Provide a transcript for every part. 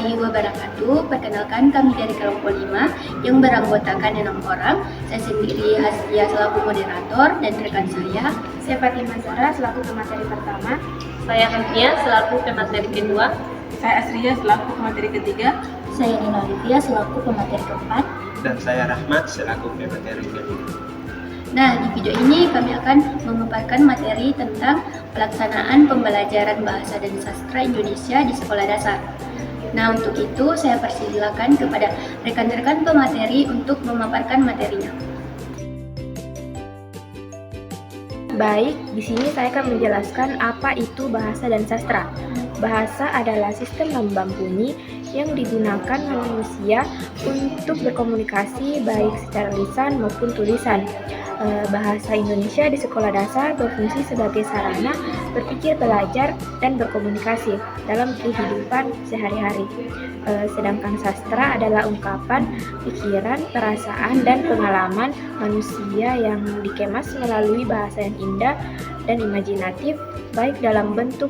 warahmatullahi wabarakatuh. Perkenalkan, kami dari kelompok 5 yang beranggotakan 6 orang. Saya sendiri Hastia selaku moderator dan rekan saya Fatimah Zahra selaku pemateri pertama. Saya Hantia selaku pemateri kedua. Saya Asria selaku pemateri ketiga. Saya Nina Olivia selaku pemateri keempat. Dan saya Rahmat selaku pemateri kelima. Nah, di video ini kami akan memaparkan materi tentang pelaksanaan pembelajaran bahasa dan sastra Indonesia di sekolah dasar. Nah, untuk itu saya persilakan kepada rekan-rekan pemateri untuk memaparkan materinya. Baik, di sini saya akan menjelaskan apa itu bahasa dan sastra. Bahasa adalah sistem lambang bunyi yang digunakan manusia untuk berkomunikasi baik secara lisan maupun tulisan. Bahasa Indonesia di sekolah dasar berfungsi sebagai sarana berpikir, belajar, dan berkomunikasi dalam kehidupan sehari-hari. Sedangkan sastra adalah ungkapan, pikiran, perasaan, dan pengalaman manusia yang dikemas melalui bahasa yang indah dan imajinatif, baik dalam bentuk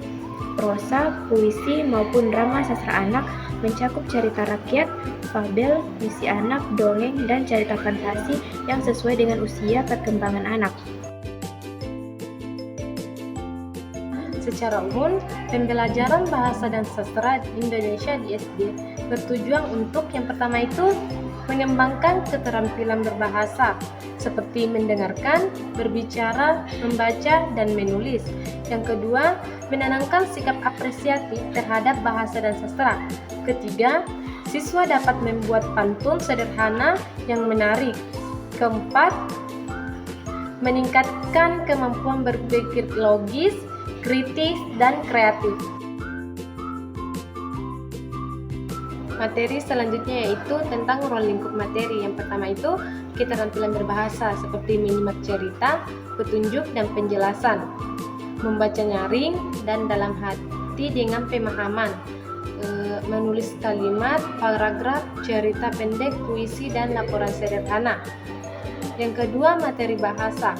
prosa, puisi, maupun drama. Sastra anak mencakup cerita rakyat, fabel, puisi anak, dongeng, dan cerita fantasi yang sesuai dengan usia perkembangan anak. Secara umum, pembelajaran bahasa dan sastra Indonesia di SD bertujuan untuk yang pertama itu mengembangkan keterampilan berbahasa seperti mendengarkan, berbicara, membaca, dan menulis. Yang kedua, menanamkan sikap apresiatif terhadap bahasa dan sastra. Ketiga, siswa dapat membuat pantun sederhana yang menarik. Keempat, meningkatkan kemampuan berpikir logis, kritis, dan kreatif. Materi selanjutnya yaitu tentang ruang lingkup materi. Yang pertama itu keterampilan berbahasa seperti menyimak cerita, petunjuk, dan penjelasan, membaca nyaring dan dalam hati dengan pemahaman, menulis kalimat, paragraf, cerita pendek, puisi, dan laporan sederhana. Yang kedua, materi bahasa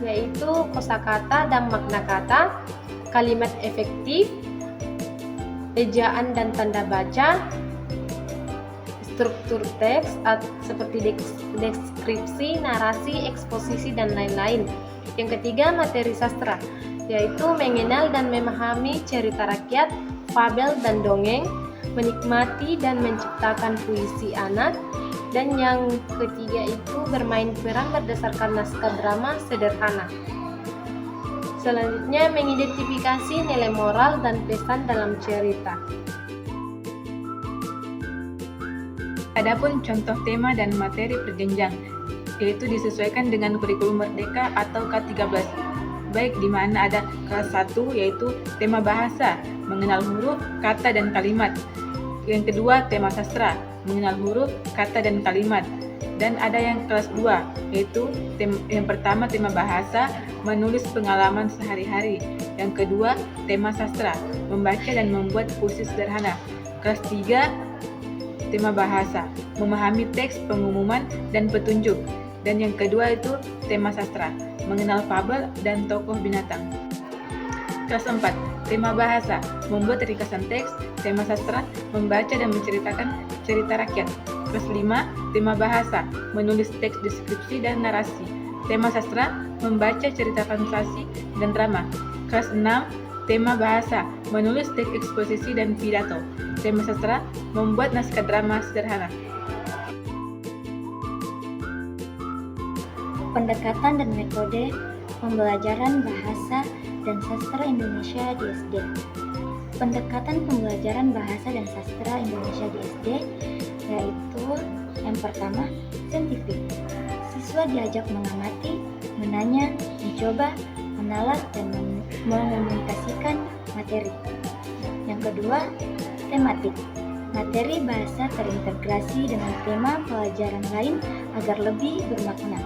yaitu kosakata dan makna kata, kalimat efektif, ejaan dan tanda baca, struktur teks seperti deskripsi, narasi, eksposisi, dan lain-lain. Yang ketiga, materi sastra yaitu mengenal dan memahami cerita rakyat, fabel, dan dongeng, menikmati dan menciptakan puisi anak, dan yang ketiga itu bermain peran berdasarkan naskah drama sederhana. Selanjutnya, mengidentifikasi nilai moral dan pesan dalam cerita. Adapun contoh tema dan materi berjenjang, yaitu disesuaikan dengan kurikulum Merdeka atau K13. Baik di mana ada kelas 1 yaitu tema bahasa, mengenal huruf, kata, dan kalimat. Yang kedua, tema sastra, mengenal huruf, kata, dan kalimat. Dan ada yang kelas 2, yaitu yang pertama tema bahasa, menulis pengalaman sehari-hari. Yang kedua, tema sastra, membaca dan membuat puisi sederhana. Kelas 3, tema bahasa, memahami teks, pengumuman, dan petunjuk. Dan yang kedua itu tema sastra, mengenal fabel dan tokoh binatang. Kelas 4, tema bahasa, membuat ringkasan teks. Tema sastra, membaca dan menceritakan cerita rakyat. Kelas 5, tema bahasa, menulis teks deskripsi dan narasi. Tema sastra, membaca cerita fantasi dan drama. Kelas 6, tema bahasa, menulis teks eksposisi dan pidato. Tema sastra, membuat naskah drama sederhana. Pendekatan dan metode pembelajaran bahasa dan sastra Indonesia di SD. Pendekatan pembelajaran bahasa dan sastra Indonesia di SD yaitu yang pertama, saintifik. Siswa diajak mengamati, menanya, mencoba, menalar, dan mengomunikasikan materi. Yang kedua, tematik. Materi bahasa terintegrasi dengan tema pelajaran lain agar lebih bermakna.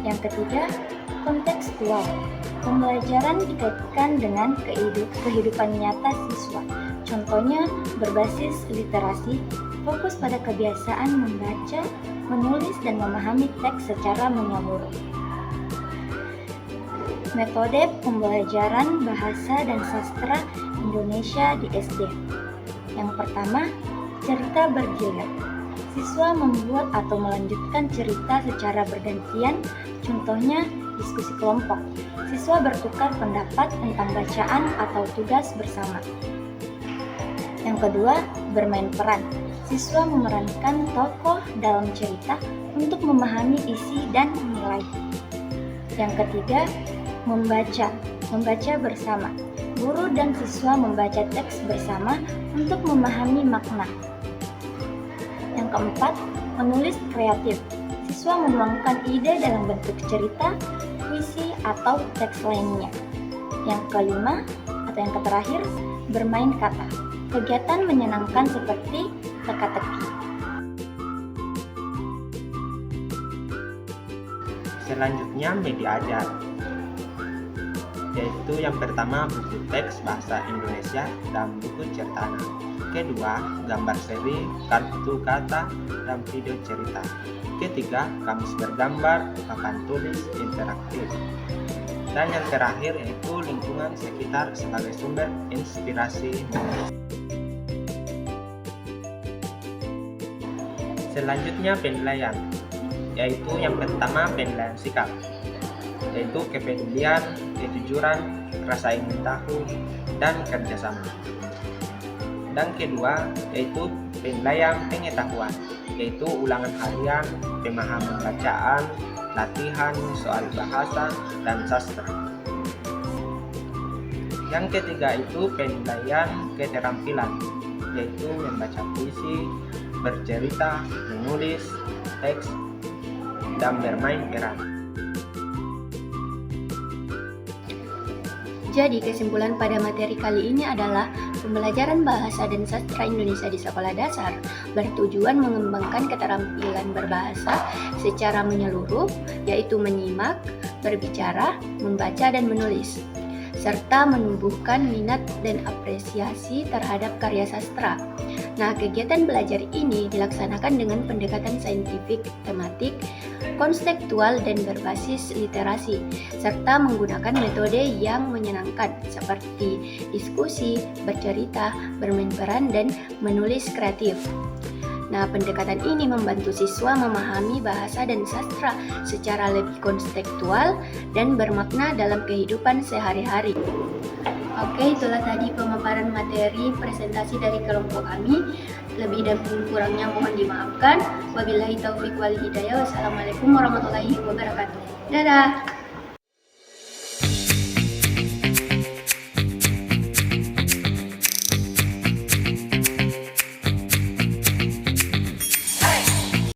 Yang ketiga, kontekstual. Pembelajaran dikaitkan dengan kehidupan nyata siswa. Contohnya berbasis literasi, fokus pada kebiasaan membaca, menulis, dan memahami teks secara menyeluruh. Metode pembelajaran bahasa dan sastra Indonesia di SD. Yang pertama, cerita bergiliran. Siswa membuat atau melanjutkan cerita secara bergantian, contohnya diskusi kelompok. Siswa bertukar pendapat tentang bacaan atau tugas bersama. Yang kedua, bermain peran. Siswa memerankan tokoh dalam cerita untuk memahami isi dan nilai. Yang ketiga, membaca bersama. Guru dan siswa membaca teks bersama untuk memahami makna. Yang keempat, menulis kreatif. Siswa menuangkan ide dalam bentuk cerita, puisi, atau teks lainnya. Yang kelima, atau yang terakhir, bermain kata. Kegiatan menyenangkan seperti teka-teki. Selanjutnya media ajar, yaitu yang pertama buku teks bahasa Indonesia dan buku cerita anak. Kedua, gambar seri, kartu kata, dan video cerita. Ketiga, kamus bergambar, papan tulis interaktif. Dan yang terakhir yaitu lingkungan sekitar sebagai sumber inspirasi menulis. Selanjutnya penilaian, yaitu yang pertama penilaian sikap, yaitu kepedulian, kejujuran, rasa ingin tahu, dan kerjasama. Dan kedua yaitu penilaian pengetahuan, yaitu ulangan harian, pemahaman bacaan, latihan soal bahasa dan sastra. Yang ketiga itu penilaian keterampilan, yaitu membaca puisi, bercerita, menulis teks, dan bermain peran. Jadi kesimpulan pada materi kali ini adalah pembelajaran bahasa dan sastra Indonesia di sekolah dasar bertujuan mengembangkan keterampilan berbahasa secara menyeluruh, yaitu menyimak, berbicara, membaca, dan menulis, serta menumbuhkan minat dan apresiasi terhadap karya sastra. Nah, kegiatan belajar ini dilaksanakan dengan pendekatan saintifik, tematik, konseptual, dan berbasis literasi, serta menggunakan metode yang menyenangkan seperti diskusi, bercerita, bermain peran, dan menulis kreatif. Nah, pendekatan ini membantu siswa memahami bahasa dan sastra secara lebih konseptual dan bermakna dalam kehidupan sehari-hari. Oke, itulah tadi pemaparan materi presentasi dari kelompok kami. Lebih dan kurangnya mohon dimaafkan. Wabillahi taufiq wal hidayah. Wassalamualaikum warahmatullahi wabarakatuh. Dadah.